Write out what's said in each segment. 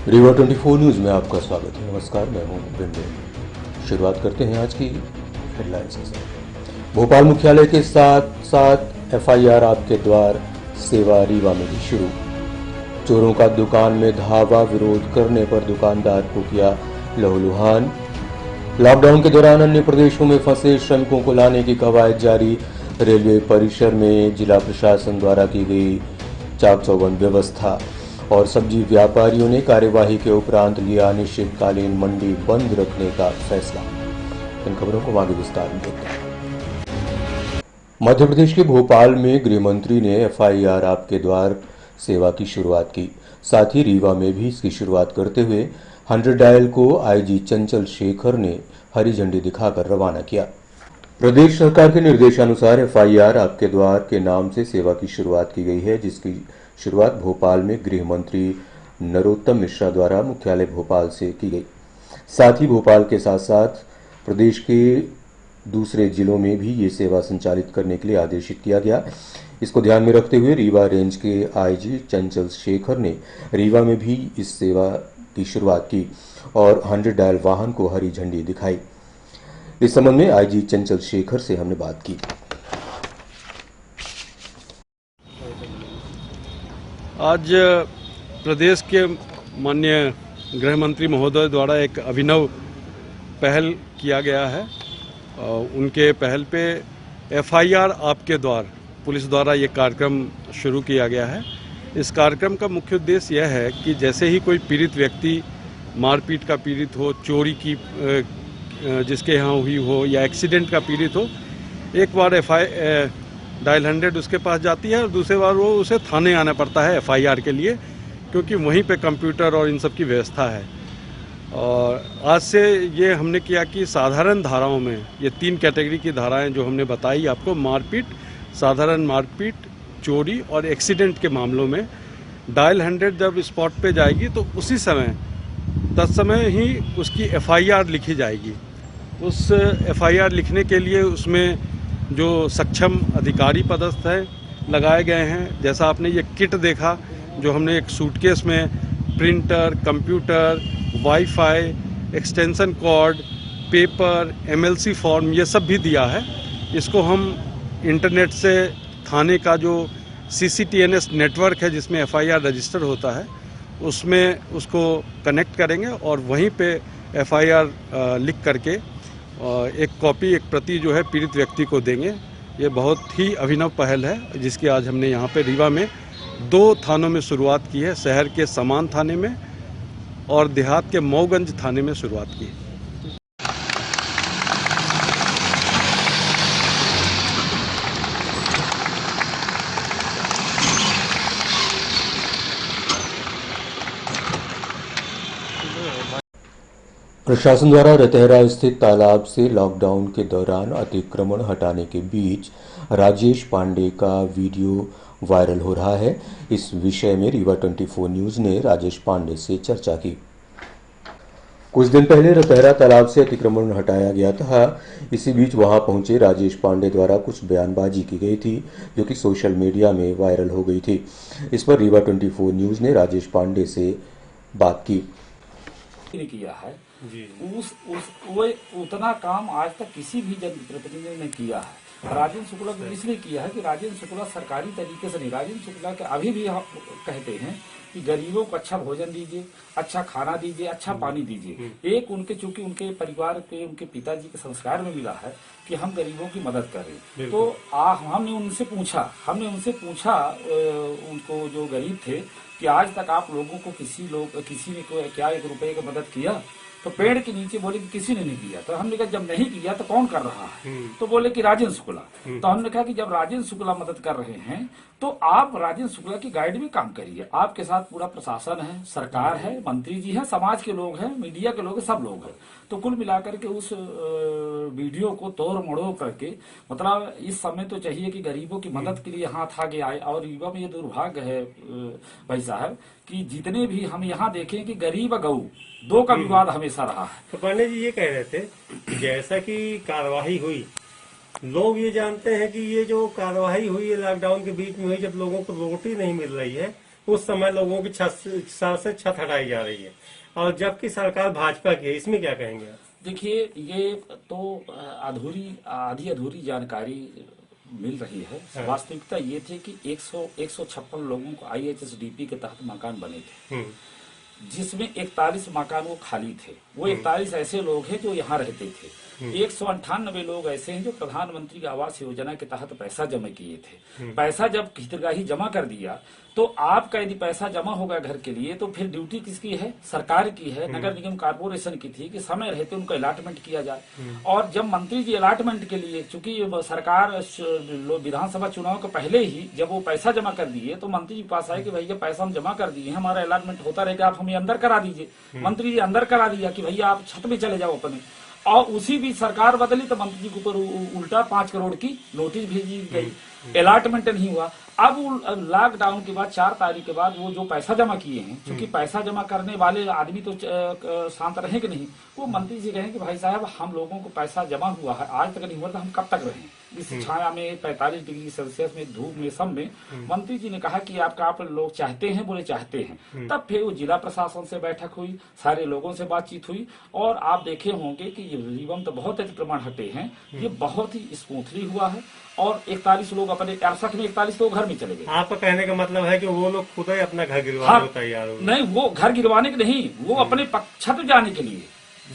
Rewa 24 news में आपका स्वागत है। नमस्कार, मैं हूं बिंदु। शुरुआत करते हैं आज की हेडलाइंस के साथ। भोपाल मुख्यालय के साथ साथ एफआईआर आपके द्वार सेवा रीवा में भी शुरू। चोरों का दुकान में धावा, विरोध करने पर दुकानदार को किया लहूलुहान। लॉकडाउन के दौरान अन्य प्रदेशों में फंसे श्रमिकों को लाने की कवायद जारी। रेलवे परिसर में जिला प्रशासन द्वारा की गई चाक चौबंद व्यवस्था। और सब्जी व्यापारियों ने कार्यवाही के उपरांत लिया अनिश्चितकालीन मंडी बंद रखने का फैसला। इन खबरों को आगे विस्तार में देखते हैं। मध्य प्रदेश के भोपाल में गृह मंत्री ने एफआईआर आपके द्वार सेवा की शुरुआत की। साथ ही रीवा में भी इसकी शुरुआत करते हुए 100 डायल को आईजी चंचल शेखर ने हरी झंडी दिखाकर रवाना किया। प्रदेश सरकार के निर्देशानुसार एफआईआर आपके द्वार के नाम से सेवा की शुरुआत की गई है, जिसकी शुरुआत भोपाल में गृह मंत्री नरोत्तम मिश्रा द्वारा मुख्यालय भोपाल से की गई। साथ ही भोपाल के साथ साथ प्रदेश के दूसरे जिलों में भी ये सेवा संचालित करने के लिए आदेशित किया गया। इसको ध्यान में रखते हुए रीवा रेंज के आईजी चंचल शेखर ने रीवा में भी इस सेवा की शुरुआत की और 100 डायल वाहन को हरी झंडी दिखाई। इस संबंध में आईजी चंचल शेखर से हमने बात की। आज प्रदेश के माननीय गृह मंत्री महोदय द्वारा एक अभिनव पहल किया गया है। उनके पहल पे एफआईआर आपके द्वार पुलिस द्वारा ये कार्यक्रम शुरू किया गया है। इस कार्यक्रम का मुख्य उद्देश्य यह है कि जैसे ही कोई पीड़ित व्यक्ति मारपीट का पीड़ित हो, चोरी की जिसके यहाँ हुई हो या एक्सीडेंट का पीड़ित हो, एक बार डायल 100 उसके पास जाती है और दूसरी बार वो उसे थाने आना पड़ता है एफआईआर के लिए, क्योंकि वहीं पे कंप्यूटर और इन सब की व्यवस्था है। और आज से ये हमने किया कि साधारण धाराओं में ये 3 कैटेगरी की धाराएं जो हमने बताई आपको, मारपीट, साधारण मारपीट, चोरी और एक्सीडेंट के मामलों में डायल 100 जब स्पॉट पे जाएगी तो उसी समय तत्समय ही उसकी एफआईआर लिखी जाएगी। उस एफआईआर लिखने के लिए उसमें जो सक्षम अधिकारी पदस्थ हैं लगाए गए हैं। जैसा आपने ये किट देखा जो हमने एक सूटकेस में printer, computer, wifi, extension cord, paper, MLC form ये सब भी दिया है। इसको हम इंटरनेट से थाने का जो सीसीटीएनएस नेटवर्क है जिसमें एफआईआर रजिस्टर होता है उसमें उसको कनेक्ट करेंगे और वहीं पे एफआईआर लिख करके एक कॉपी, एक प्रति जो है पीड़ित व्यक्ति को देंगे। ये बहुत ही अभिनव पहल है जिसकी आज हमने यहाँ पे रीवा में 2 थानों में शुरुआत की है। शहर के समान थाने में और देहात के मऊगंज थाने में शुरुआत की है। प्रशासन द्वारा रतहरा स्थित तालाब से लॉकडाउन के दौरान अतिक्रमण हटाने के बीच राजेश पांडे का वीडियो वायरल हो रहा है। इस विषय में रीवा 24 न्यूज़ ने राजेश पांडे से चर्चा की। कुछ दिन पहले रतहरा तालाब से अतिक्रमण हटाया गया था। इसी बीच वहां पहुंचे राजेश पांडे द्वारा कुछ बयानबाजी की गई थी जो कि सोशल मीडिया में वायरल हो गई थी। इस पर रीवा 24 न्यूज़ ने राजेश पांडे से बात की। किया है वो उतना काम आज तक किसी भी जनप्रतिनिधि ने किया है। राजेंद्र शुक्ला को इसलिए किया है कि राजेंद्र शुक्ला सरकारी तरीके से नहीं, राजेंद्र शुक्ला के अभी भी हम कहते हैं कि गरीबों को अच्छा भोजन दीजिए, अच्छा खाना दीजिए, अच्छा पानी दीजिए। एक उनके चूंकि उनके परिवार के उनके पिताजी के संस्कार में मिला है कि हम गरीबों की मदद करें। तो हमने उनसे पूछा उनको जो गरीब थे कि आज तक आप लोगों को किसी ने क्या 1 रुपए की मदद किया? तो पेड़ के नीचे बोले कि किसी ने नहीं किया। तो हमने कहा जब नहीं किया तो कौन कर रहा है? तो बोले कि राजेंद्र शुक्ला। तो हमने कहा कि जब राजेंद्र शुक्ला मदद कर रहे हैं तो आप राजेंद्र शुक्ला की गाइड में काम करिए। आपके साथ पूरा प्रशासन है, सरकार है, मंत्री जी है, समाज के लोग हैं, मीडिया के लोग हैं, सब लोग हैं। तो कुल मिलाकर के उस वीडियो को तोड़ मड़ोड़ करके मतलब इस समय तो चाहिए कि गरीबों की मदद के लिए हाथ आगे आए। और युवा में ये दुर्भाग्य है भाई साहब कि जितने भी हम यहाँ देखें कि गरीब गऊ 2 का विवाद हमेशा रहा है। तो पांडे जी ये कह रहे थे जैसा कि कार्रवाई हुई, लोग ये जानते हैं कि ये जो कार्रवाई हुई है लॉकडाउन के बीच में हुई, जब लोगों को रोटी नहीं मिल रही है उस समय लोगों की सर से छत हटाई जा रही है, और जबकि सरकार भाजपा की है, इसमें क्या कहेंगे आप? देखिए, ये तो आधी अधूरी जानकारी मिल रही है। हाँ। वास्तविकता ये थी कि 156 लोगों को IHSDP के तहत मकान बने थे, जिसमें 41 मकान वो खाली थे। वो 41 ऐसे लोग हैं जो यहाँ रहते थे। 198 लोग ऐसे हैं जो प्रधानमंत्री आवास योजना के तहत पैसा जमा किए थे। पैसा जब हितग्राही जमा कर दिया तो आपका यदि पैसा जमा होगा घर के लिए, तो फिर ड्यूटी किसकी है? सरकार की है, नगर निगम कॉर्पोरेशन की थी कि समय रहते उनको अलाटमेंट किया जाए। और जब मंत्री जी अलाटमेंट के लिए, चूंकि सरकार विधानसभा चुनाव के पहले ही जब वो पैसा जमा कर दिए, तो मंत्री जी पास आए कि भैया पैसा हम जमा कर दिए, हमारा अलाटमेंट होता रहेगा, आप हमें अंदर करा दीजिए। मंत्री जी अंदर करा दिया कि भैया आप छत में चले जाओ अपने। और उसी बीच सरकार बदली तो मंत्री जी के ऊपर उल्टा 5 करोड़ की नोटिस भेजी गई, अलाटमेंट नहीं हुआ। अब लॉकडाउन के बाद 4 तारीख के बाद वो जो पैसा जमा किए हैं, क्योंकि पैसा जमा करने वाले आदमी तो शांत रहेंगे नहीं, वो मंत्री जी कहें कि भाई साहब हम लोगों को पैसा जमा हुआ है, आज तक नहीं हुआ, तो हम कब तक रहें इस छाया में 45 डिग्री सेल्सियस में, धूप में, सब में। मंत्री जी ने कहा कि आप लोग चाहते हैं, बोले चाहते हैं। तब फिर वो जिला प्रशासन से बैठक हुई, सारे लोगों से बातचीत हुई, और आप देखे होंगे कि ये रिबन तो बहुत अतिक्रमण हटे हैं, ये बहुत ही स्मूथली हुआ है। और 41 लोग अपने 61 में 41 लोग घर में चले गए। आपका कहने का मतलब है कि वो लोग खुद ही अपना घर गिरवाने को तैयार हो? नहीं, वो घर गिरवाने के नहीं, वो अपने छत जाने के लिए,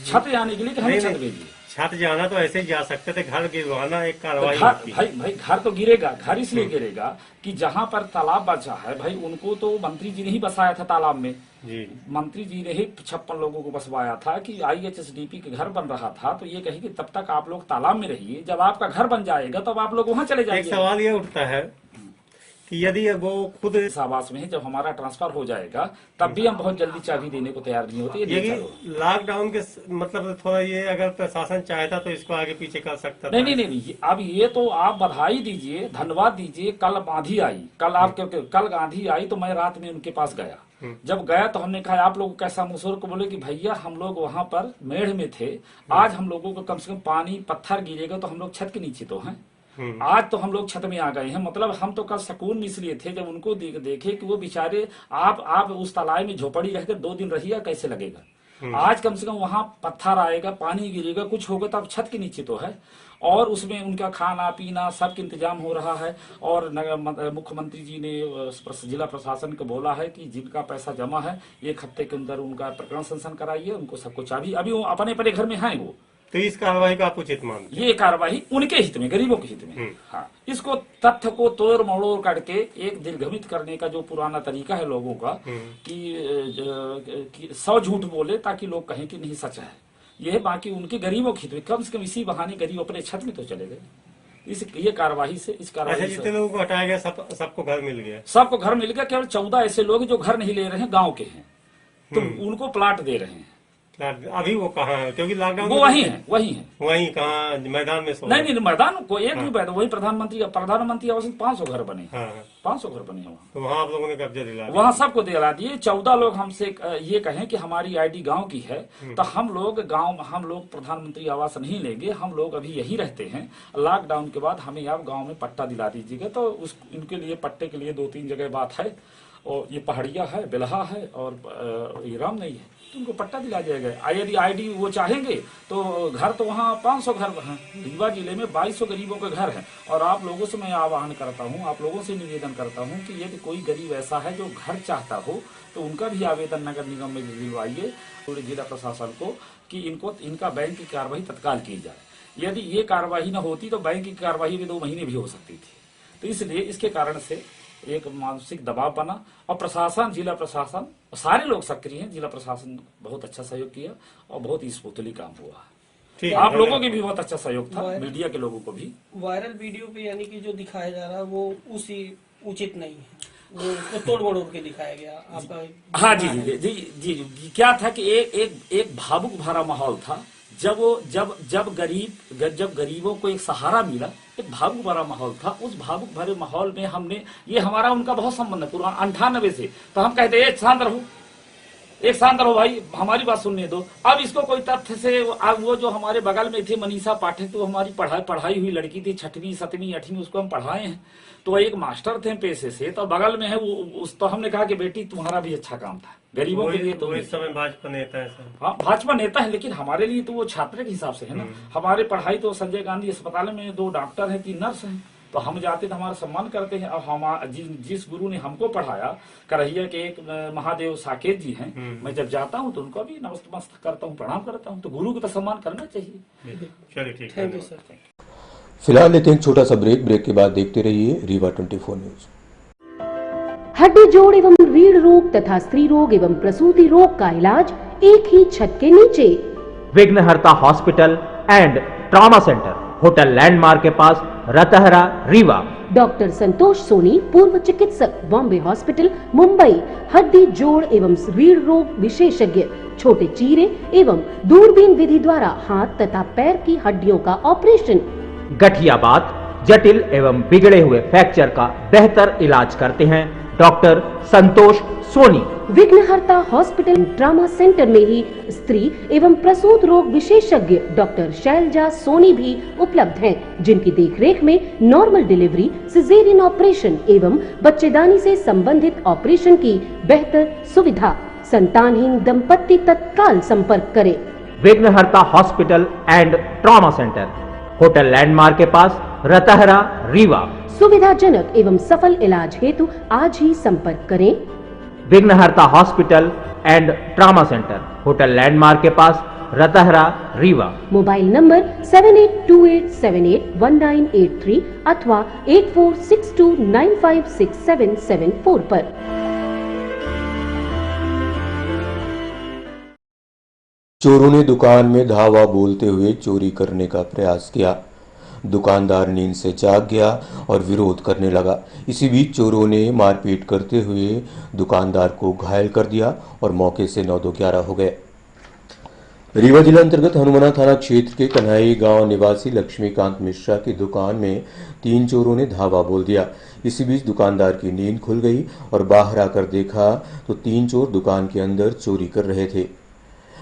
छत जाने के लिए कि हमें छत भेजिए। छत जाना तो ऐसे ही जा सकते थे, घर गिरवाना एक कार्रवाई तो होती है। भाई घर तो गिरेगा, घर इसलिए गिरेगा कि जहाँ पर तालाब बचा है, भाई उनको तो मंत्री जी ने ही बसाया था तालाब में जी। मंत्री जी ने ही 56 लोगों को बसवाया था कि IHSDP के घर बन रहा था, तो ये कही कि तब तक आप लोग तालाब में रहिए, जब आपका घर बन जाएगा तब आप लोग वहाँ चले एक जाइए। सवाल ये उठता है कि यदि वो खुद इस आवास में जब हमारा ट्रांसफर हो जाएगा तब भी हम बहुत जल्दी चाबी देने को तैयार नहीं होते। ये लॉकडाउन के मतलब थोड़ा ये अगर प्रशासन चाहता तो इसको आगे पीछे कर सकता था। नहीं, अब ये तो आप बधाई दीजिए, धन्यवाद दीजिए। कल आंधी आई, कल आंधी आई तो मैं रात में उनके पास गया। जब गया तो हमने कहा आप लोग कैसा मुसोर को, बोले कि भैया हम लोग वहाँ पर मेढ़ में थे, आज हम लोगों को कम से कम पानी पत्थर गिरेगा तो हम लोग छत के नीचे तो हैं, आज तो हम लोग छत में आ गए हैं। मतलब हम तो कल सुकून में इसलिए थे जब उनको देखे कि वो बेचारे आप उस तालाब में झोपड़ी रहकर 2 दिन रहिएगा, कैसे लगेगा। आज कम से कम वहाँ पत्थर आएगा, पानी गिरेगा, कुछ होगा तो आप छत के नीचे तो है, और उसमें उनका खाना पीना सब का इंतजाम हो रहा है। और मुख्यमंत्री जी ने जिला प्रशासन को बोला है कि जिनका पैसा जमा है 1 हफ्ते के अंदर उनका प्रकरण संसन कराइए, उनको सबको चाबी, अभी वो अपने अपने घर में हैं वो। तो इस कार्रवाई का आप उचित मानते हैं? ये कार्रवाई उनके हित में, गरीबों के हित में। हाँ, इसको तथ्य को तोड़ मड़ोड़ करके एक निर्गमित करने का जो पुराना तरीका है लोगों का कि 100 झूठ बोले ताकि लोग कहें कि नहीं सच है, ये बाकी उनके गरीबों के हित में। कम से कम इसी बहाने गरीब अपने छत में तो चले गए। ये कार्रवाई से, इस कार्रवाई से जितने लोगों को हटाया गया सबको घर मिल गया? सबको घर मिल गया। केवल 14 ऐसे लोग जो घर नहीं ले रहे हैं, गाँव के हैं, तो उनको प्लाट दे रहे हैं। अभी वो कहाँ है? क्योंकि लॉकडाउन वो वही कहाँ मैदान में? नहीं, मैदान को एक भी बैठ, वही प्रधानमंत्री आवास 500 घर बने। हाँ। 500 घर बने वहाँ। तो वहाँ आप लोगों ने कब्जा दिला दिया? वहाँ सबको दिला दिए। 14 लोग हमसे ये कहें कि हमारी ID गांव की है, तो हम लोग प्रधानमंत्री आवास नहीं लेंगे, हम लोग अभी यही रहते हैं। लॉकडाउन के बाद हमें आप गाँव में पट्टा दिला दीजिएगा। तो इनके लिए पट्टे के लिए 2-3 जगह बात है, और ये पहाड़िया है, बेलहा है, और ये राम नहीं है, तो उनको पट्टा दिला जाएगा। यदि ID वो चाहेंगे तो घर तो वहाँ 500 घर हैं। रीवा जिले में 2200 गरीबों के घर हैं। और आप लोगों से मैं आह्वान करता हूँ, आप लोगों से निवेदन करता हूँ कि यदि कोई गरीब ऐसा है जो घर चाहता हो तो उनका भी आवेदन नगर निगम में दिलवाइए पूरे जिला प्रशासन को कि इनका बैंक की कार्रवाई तत्काल की जाए। यदि ये कार्रवाई न होती तो बैंक की कार्रवाई भी 2 महीने भी हो सकती थी। तो इसलिए इसके कारण से एक मानसिक दबाव बना, और प्रशासन, जिला प्रशासन, सारे लोग सक्रिय हैं। जिला प्रशासन बहुत अच्छा सहयोग किया और बहुत स्मूथली काम हुआ। आप लोगों के भी बहुत अच्छा सहयोग था, मीडिया के लोगों को भी। वायरल वीडियो पे यानी कि जो दिखाया जा रहा है वो उसी उचित नहीं है, वो तोड़ मड़ोड़ के दिखाया गया आपका? हाँ जी, क्या था कि एक भावुक भरा माहौल था। जब गरीबों को एक सहारा मिला, एक भावुक भरा माहौल था। उस भावुक भरे माहौल में हमने, ये हमारा उनका बहुत संबंध है पुराना 98 से, तो हम कहते शांत रहो, एक शांत रहो भाई, हमारी बात सुनने दो। अब इसको कोई तथ्य से, अब वो जो हमारे बगल में थी मनीषा पाठक, तो हमारी पढ़ाई हुई लड़की थी, 6वीं 7वीं 8वीं, उसको हम पढ़ाए हैं। तो एक मास्टर थे पेशे से, तो बगल में है वो, उस तो हमने कहा कि बेटी तुम्हारा भी अच्छा काम था, गरीबों के लिए। तो इस समय भाजपा नेता है सर। हाँ, भाजपा नेता है, लेकिन हमारे लिए तो वो छात्र के हिसाब से है ना। हमारे पढ़ाई तो संजय गांधी अस्पताल में 2 डॉक्टर हैं, 3 नर्स हैं, तो हम जाते तो हमारा सम्मान करते हैं। अब हम जिस गुरु ने हमको पढ़ाया, करहिया के एक महादेव साकेत जी हैं, मैं जब जाता हूँ तो उनको भी नमस्ते करता हूँ, प्रणाम करता हूँ। तो गुरु को तो सम्मान करना चाहिए। चलिए ठीक है, थैंक यू सर। फिलहाल लेते हैं एक छोटा सा ब्रेक के बाद देखते रहिए रीवा 24 न्यूज। हड्डी जोड़ एवं रीढ़ रोग तथा स्त्री रोग एवं प्रसूति रोग का इलाज एक ही छत के नीचे। विघ्नहर्ता hospital and trauma centre, hotel landmark के पास, रतहरा, रीवा। डॉक्टर संतोष सोनी, पूर्व चिकित्सक, बॉम्बे हॉस्पिटल, मुंबई। हड्डी जोड़ एवं रीढ़ रोग विशेषज्ञ, छोटे चीरे एवं दूरबीन विधि द्वारा हाथ तथा पैर की हड्डियों का ऑपरेशन। गठियाबात, जटिल एवं बिगड़े हुए फ्रैक्चर का बेहतर इलाज करते हैं डॉक्टर संतोष सोनी। विघ्नहर्ता हॉस्पिटल ट्रॉमा सेंटर में ही स्त्री एवं प्रसूत रोग विशेषज्ञ डॉक्टर शैलजा सोनी भी उपलब्ध हैं, जिनकी देखरेख में नॉर्मल डिलीवरी, सिजेरियन ऑपरेशन एवं बच्चेदानी से संबंधित ऑपरेशन की बेहतर सुविधा। संतानहीन दंपत्ति तत्काल संपर्क करें। विघ्नहर्ता hospital and trauma centre, hotel landmark के पास, रतहरा, रीवा। सुविधाजनक एवं सफल इलाज हेतु आज ही संपर्क करें। विघ्नहर्ता hospital and trauma centre, hotel landmark के पास, रतहरा, रीवा। मोबाइल नंबर 7828781983 अथवा 8462956774 पर। चोरों ने दुकान में धावा बोलते हुए चोरी करने का प्रयास किया। दुकानदार नींद से जाग गया और विरोध करने लगा। इसी बीच चोरों ने मारपीट करते हुए दुकानदार को घायल कर दिया और मौके से 9-2-11 हो गए। रीवा जिला अंतर्गत हनुमाना थाना क्षेत्र के कन्हाई गांव निवासी लक्ष्मीकांत मिश्रा की दुकान में 3 चोरों ने धावा बोल दिया। इसी बीच दुकानदार की नींद खुल गई और बाहर आकर देखा तो 3 चोर दुकान के अंदर चोरी कर रहे थे।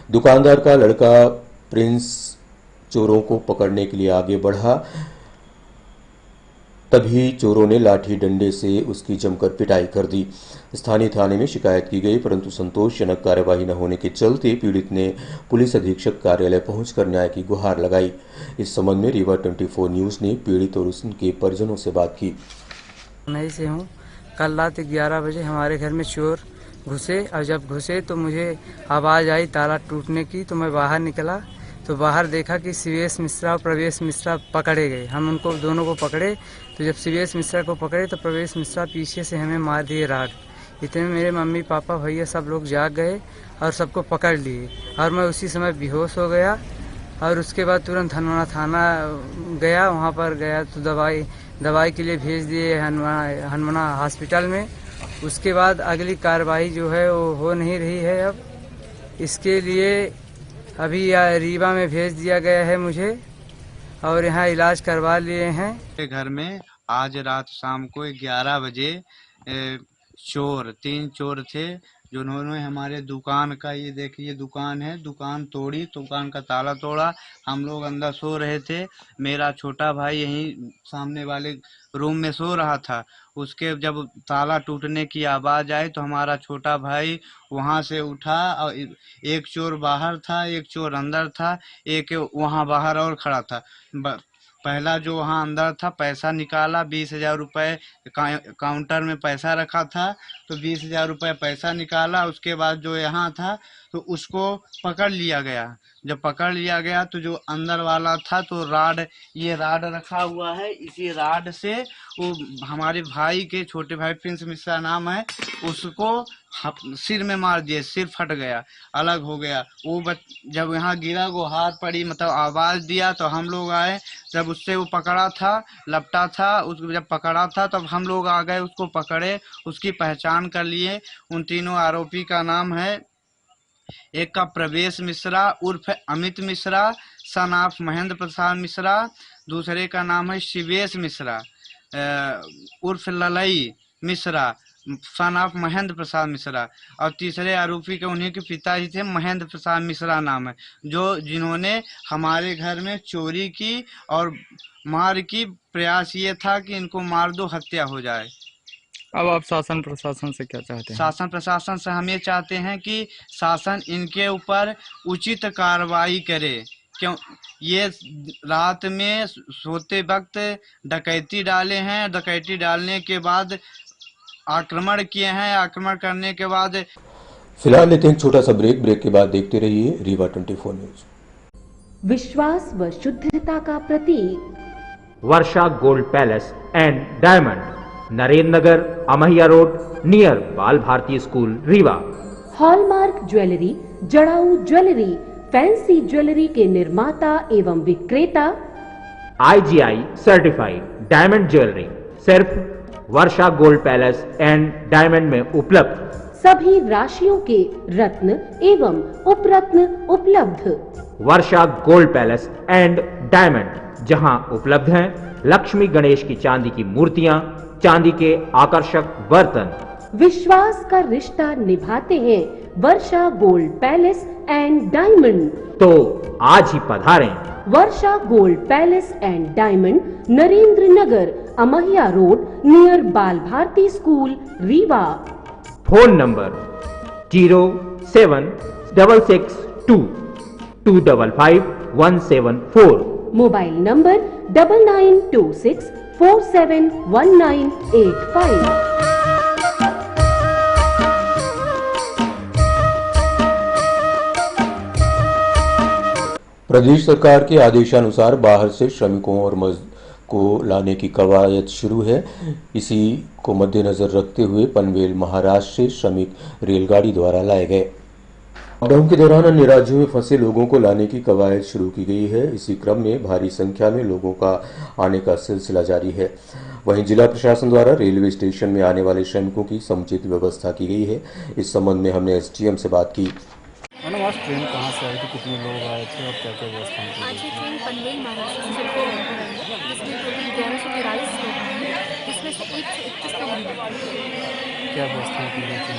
दुकानदार का लड़का प्रिंस चोरों को पकड़ने के लिए आगे बढ़ा, तभी चोरों ने लाठी डंडे से उसकी जमकर पिटाई कर दी। स्थानीय थाने में शिकायत की गई, परंतु संतोषजनक कार्यवाही न होने के चलते पीड़ित ने पुलिस अधीक्षक कार्यालय पहुंचकर न्याय की गुहार लगाई। इस संबंध में रीवा 24 न्यूज ने पीड़ित और उनके परिजनों से बात की। नहीं से हूँ, कल रात 11 बजे हमारे घर में चोर घुसे और जब घुसे तो मुझे आवाज़ आई ताला टूटने की, तो मैं बाहर निकला तो बाहर देखा कि शिवेश मिश्रा और प्रवेश मिश्रा पकड़े गए। हम उनको दोनों को पकड़े, तो जब शिवेश मिश्रा को पकड़े तो प्रवेश मिश्रा पीछे से हमें मार दिए राड। इतने में मेरे मम्मी पापा भैया सब लोग जाग गए और सबको पकड़ लिए और मैं उसी समय बेहोश हो गया। और उसके बाद तुरंत हनुमाना थाना गया, वहाँ पर गया तो दवाई के लिए भेज दिए हनुमाना हॉस्पिटल में। उसके बाद अगली कार्रवाई जो है वो हो नहीं रही है। अब इसके लिए अभी रीवा में भेज दिया गया है मुझे और यहाँ इलाज करवा लिए हैं। घर में आज रात शाम को 11 बजे 3 चोर थे, जिन्होंने हमारे दुकान का, ये देखिए दुकान है, दुकान तोड़ी, दुकान का ताला तोड़ा। हम लोग अंदर सो रहे थे, मेरा छोटा भाई यहीं सामने वाले रूम में सो रहा था। उसके जब ताला टूटने की आवाज़ आई तो हमारा छोटा भाई वहां से उठा और एक चोर बाहर था, एक चोर अंदर था, एक वहां बाहर और खड़ा था। पहला जो वहाँ अंदर था पैसा निकाला, 20,000 रुपये काउंटर में पैसा रखा था, तो 20,000 रुपये पैसा निकाला। उसके बाद जो यहाँ था तो उसको पकड़ लिया गया। जब पकड़ लिया गया तो जो अंदर वाला था तो ये राड रखा हुआ है, इसी राड से वो हमारे भाई के, छोटे भाई प्रिंस मिश्रा नाम है, उसको सिर में मार दिए, सिर फट गया, अलग हो गया। वो जब यहाँ गिरा, वो हाथ पड़ी, मतलब आवाज़ दिया तो हम लोग आए। जब उससे वो पकड़ा था, लपटा था, उसको जब पकड़ा था तब हम लोग आ गए, उसको पकड़े, उसकी पहचान कर लिए। उन तीनों आरोपी का नाम है, एक का प्रवेश मिश्रा उर्फ अमित मिश्रा सन ऑफ महेंद्र प्रसाद मिश्रा, दूसरे का नाम है शिवेश मिश्रा उर्फ ललई मिश्रा सन ऑफ महेंद्र प्रसाद मिश्रा, और तीसरे आरोपी के उन्हीं के पिताजी थे, महेंद्र प्रसाद मिश्रा नाम है, जिन्होंने हमारे घर में चोरी की और मार की। प्रयास ये था कि इनको मार दो, हत्या हो जाए। अब आप शासन प्रशासन से क्या चाहते हैं? शासन प्रशासन से हम ये चाहते हैं कि शासन इनके ऊपर उचित कार्रवाई करे। क्यों ये रात में सोते वक्त डकैती डाले हैं, डकैती डालने के बाद आक्रमण किए हैं, आक्रमण करने के बाद। फिलहाल लेते हैं एक छोटा सा ब्रेक के बाद देखते रहिए रीवा 24 न्यूज। विश्वास व शुद्धता का प्रतीक Varsha gold palace and diamond, Narendra Nagar, Amahiya road, near Bal Bharati school, Rewa. Hallmark jewellery, जड़ाऊ ज्वेलरी, फैंसी ज्वेलरी के निर्माता एवं विक्रेता, IGI सर्टिफाइड डायमंड ज्वेलरी सिर्फ Varsha gold palace and diamond में उपलब्ध। सभी राशियों के रत्न एवं उपरत्न उपलब्ध। Varsha gold palace and diamond, जहां उपलब्ध हैं लक्ष्मी गणेश की चांदी की मूर्तियां, चांदी के आकर्षक बर्तन। विश्वास का रिश्ता निभाते हैं Varsha gold palace and diamond. तो आज ही पधारें। Varsha gold palace and diamond, Narendra Nagar, Amahiya road, near Bal Bharati school, Rewa. Phone number 07662255174। Mobile number 9926471985। प्रदेश सरकार के आदेशानुसार बाहर से श्रमिकों और मजदूरों को लाने की कवायद शुरू है। इसी को मद्देनजर रखते हुए पनवेल महाराष्ट्र से श्रमिक रेलगाड़ी द्वारा लाए गए। लॉकडाउन के दौरान अन्य राज्यों में फंसे लोगों को लाने की कवायद शुरू की गई है। इसी क्रम में भारी संख्या में लोगों का आने का सिलसिला जारी है। वहीं जिला प्रशासन द्वारा रेलवे स्टेशन में आने वाले श्रमिकों की समुचित व्यवस्था की गई है। इस संबंध में हमने SDM से बात की। मैडम, आज ट्रेन कहाँ से आई थी, कितने लोग आए थे और क्या क्या व्यवस्था की? आज ये ट्रेन पनवेल महाराष्ट्र से चलकर जिसमें टोटल 1143 लोग हैं, जिसमें से 131 लोग हैं। क्या व्यवस्था की गई थी?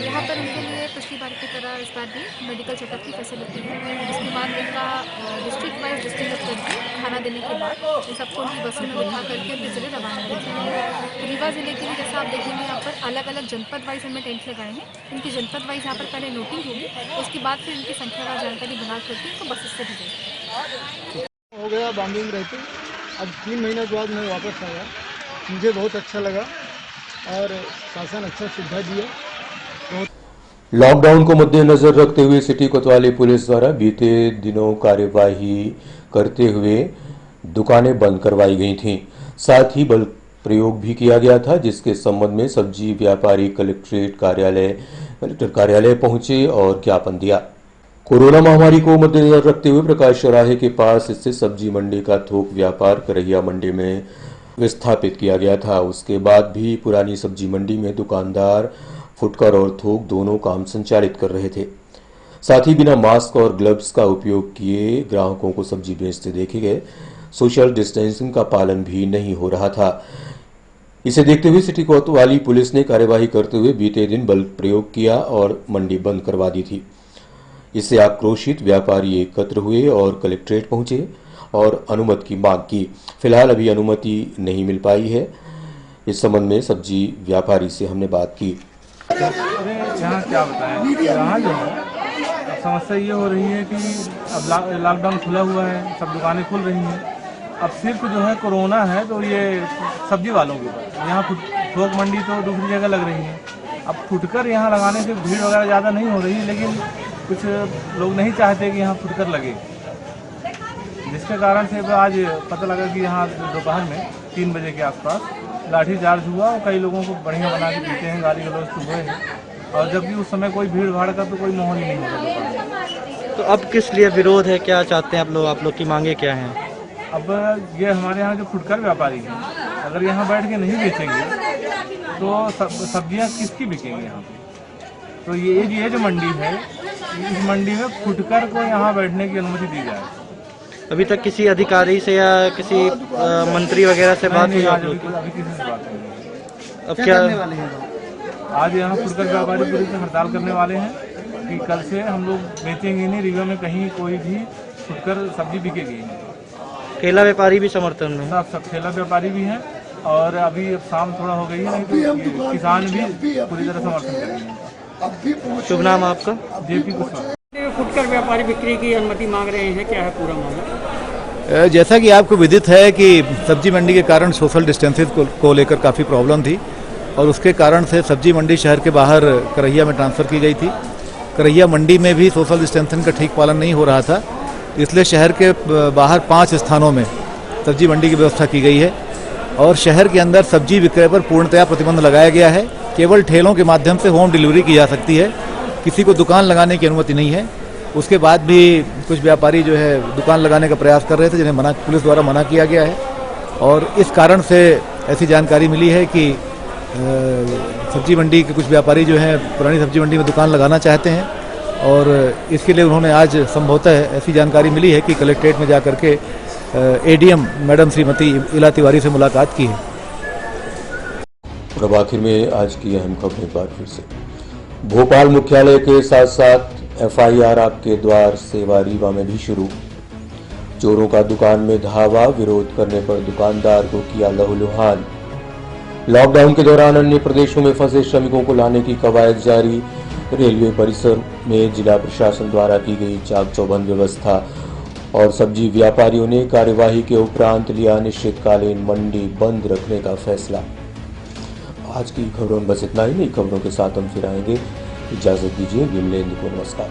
यहाँ पर उनके लिए पिछली बार की तरह इस बार भी मेडिकल चेकअप की फैसिलिटी है। उसके बाद इनका डिस्ट्रिक्ट वाइज डिस्ट्रीब्यूट करके खाना देने के बाद इन सबको उनकी बसों में बिठा करके उनके ज़िले रवाना किया जाएगा। रीवा ज़िले के लिए जैसा आप देखेंगे यहाँ पर अलग अलग जनपद वाइज हमने टेंट लगाए हैं। इनकी जनपद वाइज यहाँ पर पहले नोटिंग होगी, उसके बाद फिर इनकी संख्यावार जानकारी बना करके इनको बसेस से भेजेंगे। हो गया बॉम्बिंग रहती, अब 3 महीने के बाद मैं वापस आया, मुझे बहुत अच्छा लगा और शासन अच्छा सुविधा दिया। लॉकडाउन को मद्देनजर रखते हुए सिटी कोतवाली पुलिस द्वारा बीते दिनों कार्यवाही करते हुए दुकानें बंद करवाई गई थीं। साथ ही बल प्रयोग भी किया गया था, जिसके संबंध में सब्जी व्यापारी कलेक्टर कार्यालय पहुंचे और ज्ञापन दिया। कोरोना महामारी को मद्देनजर रखते हुए प्रकाश चौराहे के पास स्थित सब्जी मंडी का थोक व्यापार करहिया मंडी में विस्थापित किया गया था। उसके बाद भी पुरानी सब्जी मंडी में दुकानदार फुटकर और थोक दोनों काम संचालित कर रहे थे। साथ ही बिना मास्क और ग्लव्स का उपयोग किए ग्राहकों को सब्जी बेचते देखे गए। सोशल डिस्टेंसिंग का पालन भी नहीं हो रहा था। इसे देखते हुए सिटी कोतवाली पुलिस ने कार्यवाही करते हुए बीते दिन बल प्रयोग किया और मंडी बंद करवा दी थी। इससे आक्रोशित व्यापारी एकत्र हुए और कलेक्ट्रेट पहुंचे और अनुमति की मांग की। फिलहाल अभी अनुमति नहीं मिल पाई है। इस संबंध में सब्जी व्यापारी से हमने बात की। अरे यहाँ क्या बताएं, यहाँ जो है समस्या ये हो रही है कि अब लॉकडाउन खुला हुआ है, सब दुकानें खुल रही हैं। अब सिर्फ जो है कोरोना है तो ये सब्जी वालों के ऊपर, यहाँ थोक मंडी तो दूसरी जगह लग रही है। अब फुटकर यहाँ लगाने से भीड़ वगैरह ज़्यादा नहीं हो रही है, लेकिन कुछ लोग नहीं चाहते कि यहाँ फुटकर लगे, जिसके कारण से आज पता लगा कि यहाँ दोपहर में 3 बजे के आसपास लाठीचार्ज हुआ और कई लोगों को बढ़िया बना के पीते हैं, गाली गलौज हुए हैं। और जबकि उस समय कोई भीड़ भाड़ का तो कोई माहौल ही नहीं होता दुकान। तो अब किस लिए विरोध है, क्या चाहते हैं आप लोग की मांगे क्या हैं? अब ये हमारे यहाँ जो फुटकर व्यापारी हैं, अगर यहाँ बैठ के नहीं बेचेंगे तो सब्जियाँ किसकी बिकेंगी यहाँ पे? तो ये जो मंडी है, इस मंडी में फुटकर को यहाँ बैठने की अनुमति दी जाए। अभी तक किसी अधिकारी से या किसी मंत्री वगैरह से बात हुई? अभी किसी से बात नहीं। अब क्या आज यहाँ फुटकर व्यापारी पूरी तरह हड़ताल करने वाले हैं कि कल से हम लोग बेचेंगे नहीं, रीवा में कहीं कोई भी फुटकर सब्जी बिकेगी नहीं। ठेला व्यापारी भी समर्थन में, सब ठेला व्यापारी भी हैं और अभी अब शाम थोड़ा हो गई है, नहीं तो किसान भी पूरी तरह समर्थन करेंगे। शुभ नाम आपका? जेपी कुशवाहा। फुटकर व्यापारी बिक्री की अनुमति मांग रहे हैं, क्या है पूरा मामला? जैसा कि आपको विदित है कि सब्जी मंडी के कारण सोशल डिस्टेंसेस को लेकर काफ़ी प्रॉब्लम थी और उसके कारण से सब्जी मंडी शहर के बाहर करैया में ट्रांसफ़र की गई थी। करैया मंडी में भी सोशल डिस्टेंसिंग का ठीक पालन नहीं हो रहा था, इसलिए शहर के बाहर 5 स्थानों में सब्जी मंडी की व्यवस्था की गई है और शहर के अंदर सब्जी विक्रय पर पूर्णतया प्रतिबंध लगाया गया है। केवल ठेलों के माध्यम से होम डिलीवरी की जा सकती है, किसी को दुकान लगाने की अनुमति नहीं है। उसके बाद भी कुछ व्यापारी जो है दुकान लगाने का प्रयास कर रहे थे, जिन्हें पुलिस द्वारा मना किया गया है और इस कारण से ऐसी जानकारी मिली है कि सब्जी मंडी के कुछ व्यापारी जो हैं पुरानी सब्जी मंडी में दुकान लगाना चाहते हैं और इसके लिए उन्होंने आज संभवतः ऐसी जानकारी मिली है कि कलेक्ट्रेट में जाकर के एडीएम मैडम श्रीमती इला तिवारी से मुलाकात की है। और अब आखिर में आज की अहम खबर एक बार फिर से। भोपाल मुख्यालय के साथ साथ एफआईआर आपके द्वार सेवा रीवा में भी शुरू। चोरों का दुकान में धावा, विरोध करने पर दुकानदार को किया लहूलुहान। लॉकडाउन के दौरान अन्य प्रदेशों में फंसे श्रमिकों को लाने की कवायद जारी। रेलवे परिसर में जिला प्रशासन द्वारा की गई चाक चौबंद व्यवस्था और सब्जी व्यापारियों ने कार्यवाही के उपरांत लिया अनिश्चितकालीन मंडी बंद रखने का फैसला। आज की खबरों में बस इतना ही। नई खबरों के साथ हम फिर आएंगे, इजाजत दीजिए। विमलेंद्र को नमस्कार।